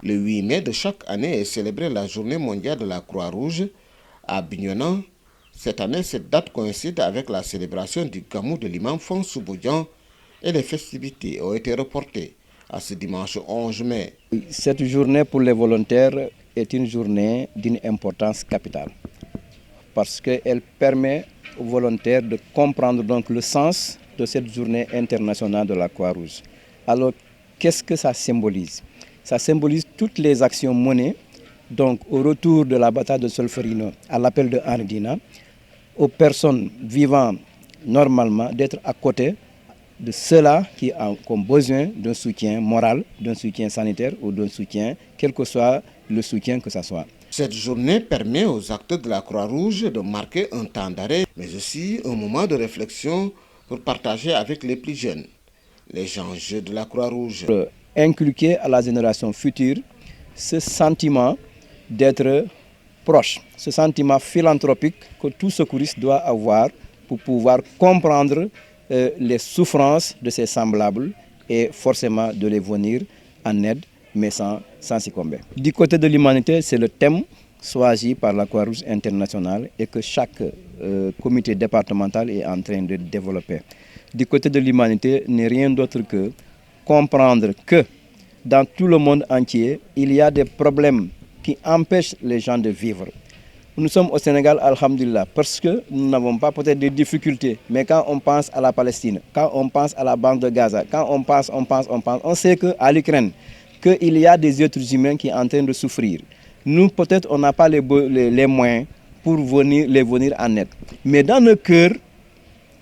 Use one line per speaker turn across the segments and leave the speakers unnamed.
Le 8 mai de chaque année est célébrée la journée mondiale de la Croix-Rouge à Bignona. Cette année, cette date coïncide avec la célébration du Gamou de l'imam Fonsou Bodian et les festivités ont été reportées à ce dimanche 11 mai.
Cette journée pour les volontaires est une journée d'une importance capitale parce qu'elle permet aux volontaires de comprendre donc le sens de cette journée internationale de la Croix-Rouge. Alors, qu'est-ce que ça symbolise? Ça symbolise toutes les actions menées donc, au retour de la bataille de Solferino à l'appel de Ardina, aux personnes vivant normalement d'être à côté de ceux-là qui ont besoin d'un soutien moral, d'un soutien sanitaire ou d'un soutien, quel que soit le soutien que ce soit.
Cette journée permet aux acteurs de la Croix-Rouge de marquer un temps d'arrêt, mais aussi un moment de réflexion pour partager avec les plus jeunes les enjeux de la Croix-Rouge.
Inculquer à la génération future ce sentiment d'être proche, ce sentiment philanthropique que tout secouriste doit avoir pour pouvoir comprendre les souffrances de ses semblables et forcément de les venir en aide, mais sans succomber. Du côté de l'humanité, c'est le thème choisi par la Croix-Rouge internationale et que chaque comité départemental est en train de développer. Du côté de l'humanité n'est rien d'autre que comprendre que dans tout le monde entier, il y a des problèmes qui empêchent les gens de vivre. Nous sommes au Sénégal, alhamdulillah, parce que nous n'avons pas peut-être des difficultés. Mais quand on pense à la Palestine, quand on pense à la bande de Gaza, quand on sait qu'à l'Ukraine, qu'il y a des êtres humains qui sont en train de souffrir. Nous, peut-être, on n'a pas les moyens pour les venir en aide. Mais dans nos cœurs,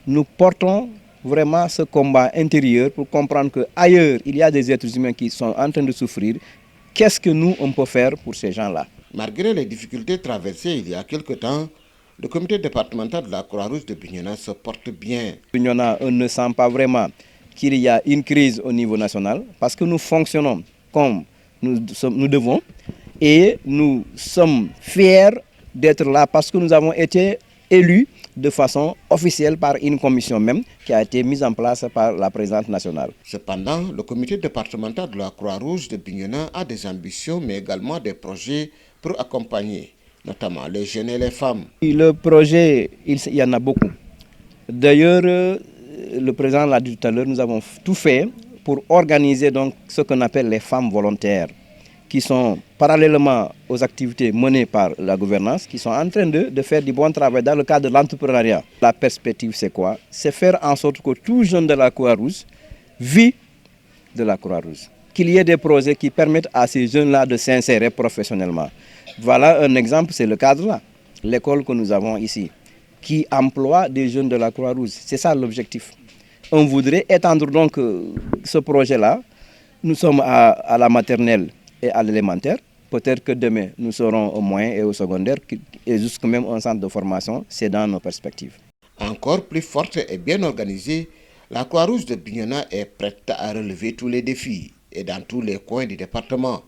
nous portons vraiment ce combat intérieur pour comprendre qu'ailleurs, il y a des êtres humains qui sont en train de souffrir. Qu'est-ce que nous, on peut faire pour ces gens-là?
Malgré les difficultés traversées il y a quelque temps, le comité départemental de la Croix-Rouge de Bignona se porte bien.
Bignona, on ne sent pas vraiment qu'il y a une crise au niveau national parce que nous fonctionnons comme nous devons et nous sommes fiers d'être là parce que nous avons été élus de façon officielle par une commission même qui a été mise en place par la présidente nationale.
Cependant, le comité départemental de la Croix-Rouge de Bignona a des ambitions mais également des projets pour accompagner notamment les jeunes et les femmes.
Le projet, il y en a beaucoup. D'ailleurs, le président l'a dit tout à l'heure, nous avons tout fait pour organiser donc ce qu'on appelle les femmes volontaires, qui sont parallèlement aux activités menées par la gouvernance, qui sont en train de faire du bon travail dans le cadre de l'entrepreneuriat. La perspective, c'est quoi? C'est faire en sorte que tout jeune de la Croix-Rouge vit de la Croix-Rouge. Qu'il y ait des projets qui permettent à ces jeunes-là de s'insérer professionnellement. Voilà un exemple, c'est le cadre-là, l'école que nous avons ici, qui emploie des jeunes de la Croix-Rouge. C'est ça l'objectif. On voudrait étendre donc ce projet-là. Nous sommes à la maternelle et à l'élémentaire. Peut-être que demain, nous serons au moyen et au secondaire et jusqu'à même un centre de formation. C'est dans nos perspectives.
Encore plus forte et bien organisée, la Croix-Rouge de Bignona est prête à relever tous les défis et dans tous les coins du département.